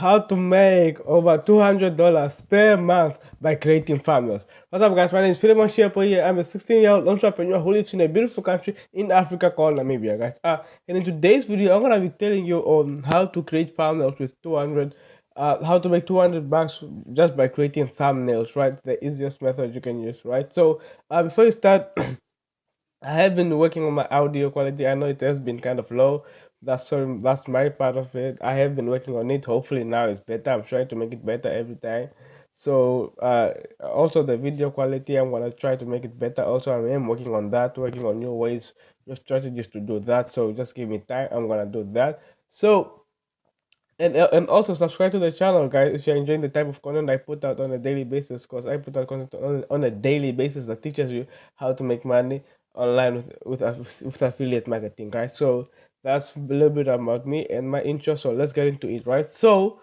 how to make over $200 per month by creating thumbnails. What's up, guys? My name is Philemon Shepo here. I'm a 16-year-old entrepreneur who lives in a beautiful country in Africa called Namibia, guys. And in today's video, I'm gonna be telling you on how to create thumbnails with 200, how to make 200 bucks just by creating thumbnails, right? The easiest method you can use, right? So, before you start. I have been working on my audio quality. I know it has been kind of low. That's my part of it. I have been working on it. Hopefully now it's better. I'm trying to make it better every time. So also the video quality, I'm gonna try to make it better. Also, I am working on that, working on new ways, new strategies to do that. So just give me time. I'm gonna do that. So and also subscribe to the channel, guys, if you're enjoying the type of content I put out on a daily basis, because I put out content on a daily basis that teaches you how to make money online with affiliate marketing, right? So that's a little bit about me and my intro. So let's get into it, right? So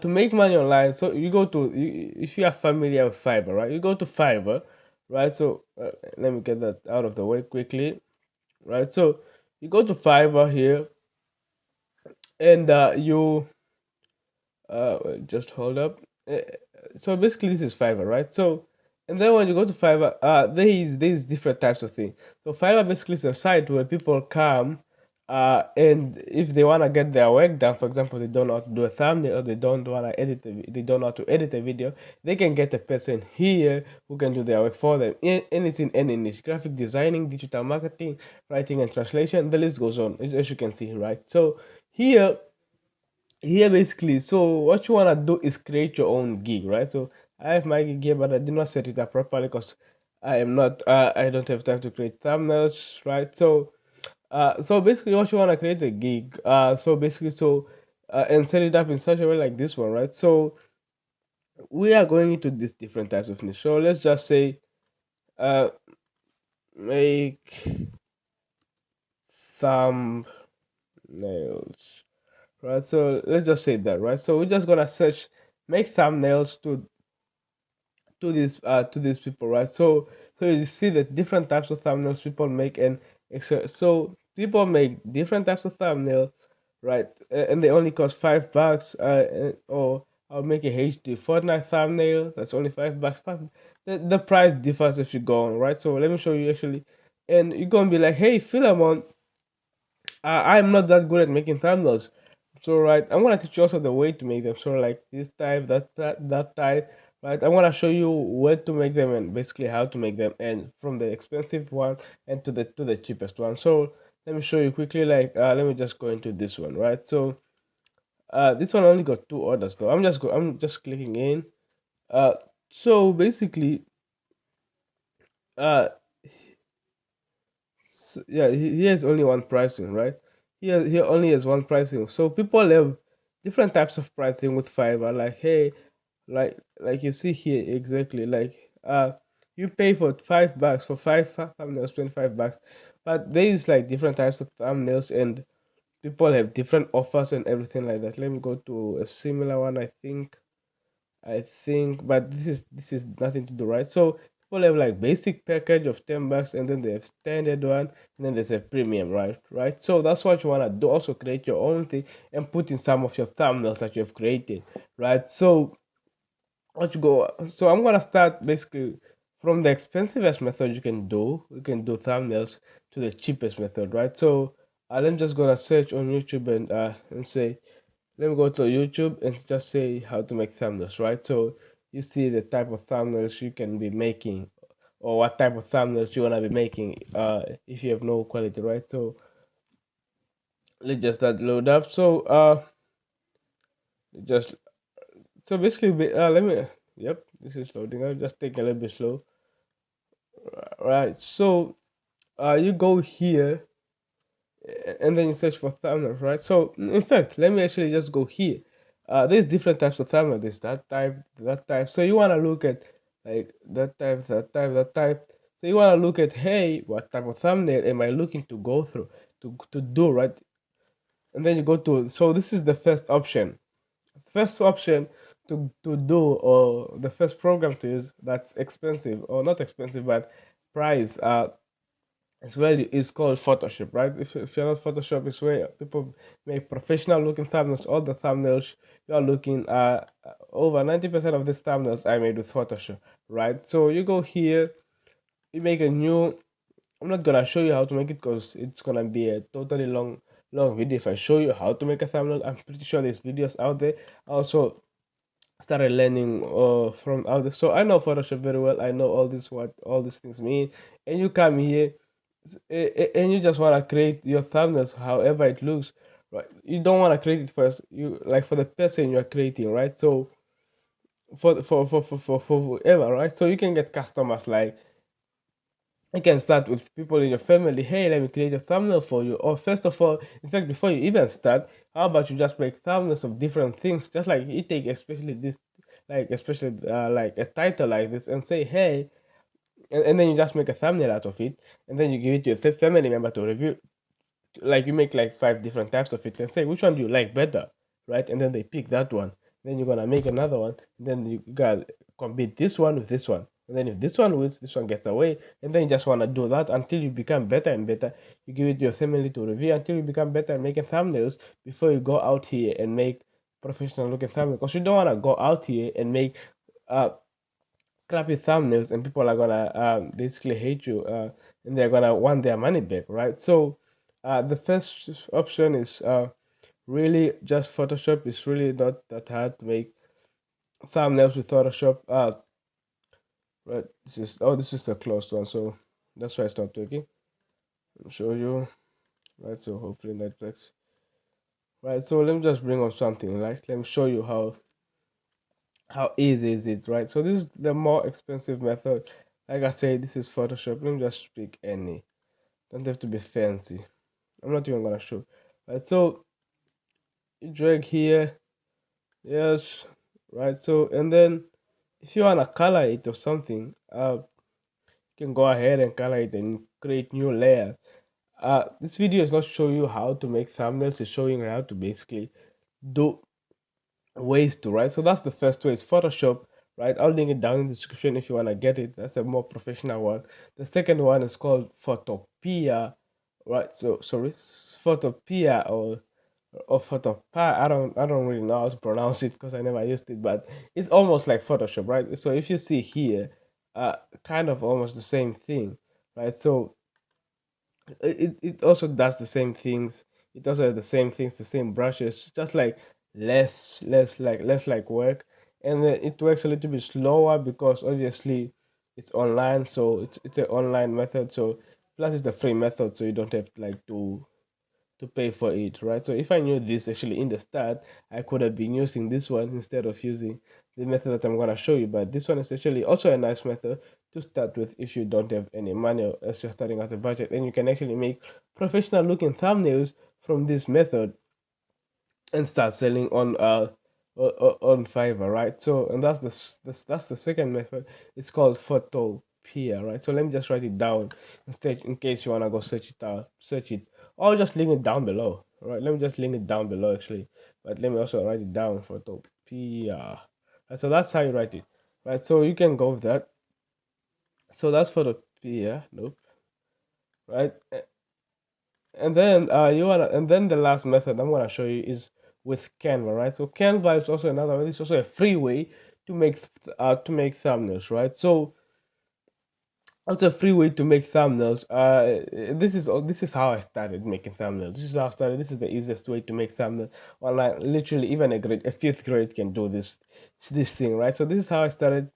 to make money online, so if you are familiar with Fiverr, right? You go to Fiverr, right? So let me get that out of the way quickly, right? So you go to Fiverr here, and just hold up. Uh, So basically, this is Fiverr, right? So, and then when you go to Fiverr, there is different types of things. So Fiverr basically is a site where people come, and if they wanna get their work done, for example, they don't know how to do a thumbnail, or they don't know how to edit a video, they can get a person here who can do their work for them. Anything, any niche, graphic designing, digital marketing, writing and translation, the list goes on, as you can see, right? So here basically, so what you want to do is create your own gig, right? So I have my gig here, but I did not set it up properly because I don't have time to create thumbnails, right? So basically what you want to create a gig, and set it up in such a way like this one, right? So we are going into these different types of niche. So let's just say uh make thumbnails, right? So let's just say that, right? So we're just gonna search make thumbnails to these people, right? So you see the different types of thumbnails people make, and so people make different types of thumbnails, right? And they only cost $5. Or I'll make a HD Fortnite thumbnail that's only $5. The price differs if you go on, right? So let me show you actually, and you're gonna be like, hey, Philemon, I'm not that good at making thumbnails. So right, I'm gonna teach you also the way to make them. So like this type, that type, right? I'm gonna show you where to make them and basically how to make them, and from the expensive one and to the cheapest one. So let me show you quickly. Like let me just go into this one, right? So this one only got two orders though. I'm just clicking in. Uh, so basically, uh, yeah, he has only one pricing, right? He only has one pricing. So people have different types of pricing with Fiverr. Like, hey, like you see here exactly. Like, you pay for $5 for thumbnails, $25. But there is like different types of thumbnails, and people have different offers and everything like that. Let me go to a similar one. I think, but this is nothing to do, right? So people have like basic package of $10, and then they have standard one, and then there's a premium, right? Right. So that's what you wanna do. Also create your own thing and put in some of your thumbnails that you have created, right? So what you go. So I'm gonna start basically from the expensivest method you can do. You can do thumbnails to the cheapest method, right? So I'm just gonna search on YouTube and say, let me go to YouTube and just say how to make thumbnails, right? So you see the type of thumbnails you can be making, or what type of thumbnails you wanna be making if you have no quality, right? So let's just start load up. Just so basically let me, yep, this is loading. I'll just take a little bit slow. Right. So you go here, and then you search for thumbnails, right? So in fact, let me actually just go here. There's different types of thumbnail. There's that type, that type. So you want to look at like that type, that type, that type. So you want to look at, hey, what type of thumbnail am I looking to go through to do, right? And then you go to, so this is the first option. First option to do, or the first program to use that's expensive, or not expensive but price it's called Photoshop, right? If you're not Photoshop, it's where people make professional looking thumbnails. All the thumbnails you're looking at, over 90% of these thumbnails I made with Photoshop, right? So you go here, you make a new. I'm not gonna show you how to make it because it's gonna be a totally long video if I show you how to make a thumbnail. I'm pretty sure there's videos out there. I also started learning from out there, so I know Photoshop very well. I know all this what all these things mean. And you come here and you just want to create your thumbnails however it looks, right? You don't want to create it first, you like for the person you're creating, right? So for whoever, right? So you can get customers, like you can start with people in your family. Hey, let me create a thumbnail for you. Or first of all, in fact, before you even start, how about you just make thumbnails of different things, just like you take especially this, like especially like a title like this, and say, hey, and then you just make a thumbnail out of it, and then you give it to your family member to review. Like you make like five different types of it and say which one do you like better, right? And then they pick that one. Then you're gonna make another one. And then you gotta compete this one with this one. And then if this one wins, this one gets away. And then you just wanna do that until you become better and better. You give it to your family to review until you become better at making thumbnails before you go out here and make professional looking thumbnails. Because you don't wanna go out here and make uh crappy thumbnails and people are gonna basically hate you, and they're gonna want their money back, right? So the first option is really just Photoshop. It's really not that hard to make thumbnails with Photoshop. Right, this is a closed one, so that's why it's not working. I'll show you. Right, so hopefully that works. Right, so let me just bring on something, right? Let me show you how easy is it, right? So this is the more expensive method. Like I said, this is Photoshop. Let me just pick any. Don't have to be fancy. I'm not even gonna show. Right, so you drag here, yes, right. So and then if you wanna color it or something, you can go ahead and color it and create new layers. This video is not showing you how to make thumbnails. It's showing you how to basically do ways to, right? So that's the first way. It's Photoshop, right? I'll link it down in the description if you want to get it. That's a more professional one. The second one is called Photopia, right? So sorry, Photopia or Photopia. I don't really know how to pronounce it because I never used it, but it's almost like Photoshop, right? So if you see here, kind of almost the same thing, right? So it also does the same things. It also has the same things, the same brushes, just like less like work. And then it works a little bit slower because obviously it's online, so it's an online method. So plus it's a free method, so you don't have like to pay for it, right? So if I knew this actually in the start, I could have been using this one instead of using the method that I'm gonna show you. But this one is actually also a nice method to start with if you don't have any money or as you're starting out a budget, and you can actually make professional looking thumbnails from this method and start selling on Fiverr, right? So and that's the second method. It's called Photopia, right? So let me just write it down instead in case you wanna go search it, or just link it down below. Right? Let me just link it down below actually, but let me also write it down. Photopia. Right, so that's how you write it, right? So you can go with that. So that's Photopia. Nope. Right? And then and then the last method I'm gonna show you is with Canva, right? So Canva is also another way. It's also a free way to make thumbnails, right? So it's a free way to make thumbnails. This is how I started making thumbnails. This is how I started. This is the easiest way to make thumbnails online. Literally, even a fifth grade can do this thing, right? So this is how I started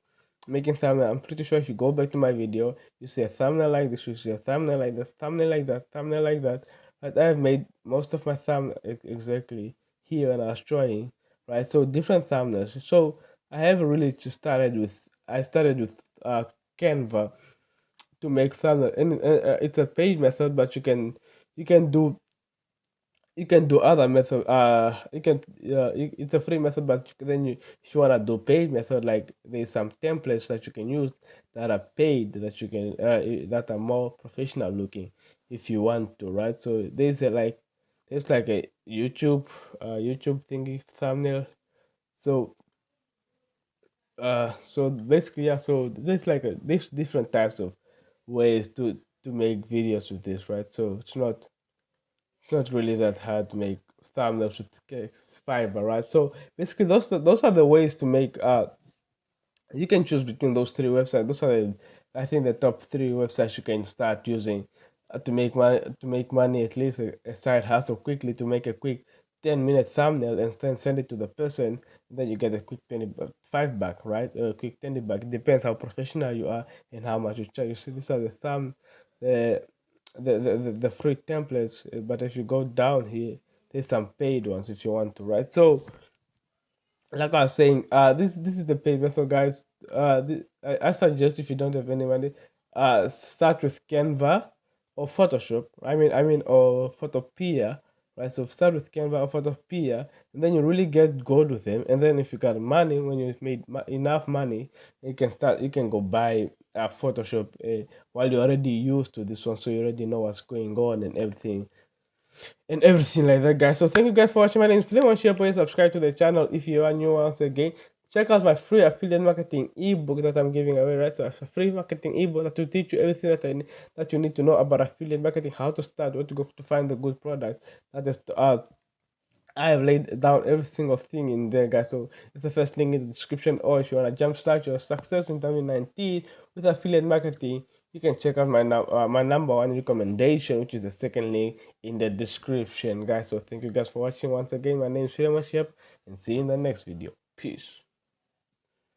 making thumbnail. I'm pretty sure if you go back to my video, you see a thumbnail like this, you see a thumbnail like this, thumbnail like that, thumbnail like that. But I've made most of my thumbnail exactly here when I was drawing, right? So different thumbnails. So I have really just started with Canva to make thumbnail, and it's a paid method, but you can do other method. It's a free method, but then if you wanna do paid method, like there's some templates that you can use that are paid, that you can that are more professional looking if you want to, right? So there's like a YouTube thingy thumbnail. So so basically, yeah. So there's different types of ways to make videos with this, right? So it's not really that hard to make thumbnails with Fiverr, right? So basically, those are the ways to make. You can choose between those three websites. Those are, I think, the top three websites you can start using to make money. To make money, at least a side hustle quickly to make a quick 10-minute thumbnail and then send it to the person. And then you get a quick 25 back, right? A quick 20 back. It depends how professional you are and how much you charge. You see, these are the the free templates. But if you go down here, there's some paid ones if you want to, right? So like I was saying, this is the paid method, guys. I suggest if you don't have any money, start with Canva or Photoshop. Or Photopea, right? So start with Canva or Photopea, and then you really get good with them. And then if you got money, when you've made enough money, you can start. You can go buy Photoshop while you're already used to this one, so you already know what's going on and everything like that, guys. So thank you guys for watching. My name is Philemon. Share, please subscribe to the channel if you are new once again. Check out my free affiliate marketing ebook that I'm giving away, right? So it's a free marketing ebook that will teach you everything that you need to know about affiliate marketing, how to start, where to go to find the good product. That is I have laid down every single thing in there, guys. So it's the first link in the description. Or if you want to jumpstart your success in 2019 with affiliate marketing, you can check out my number one recommendation, which is the second link in the description, guys. So thank you guys for watching once again. My name is Philemon, and see you in the next video. Peace.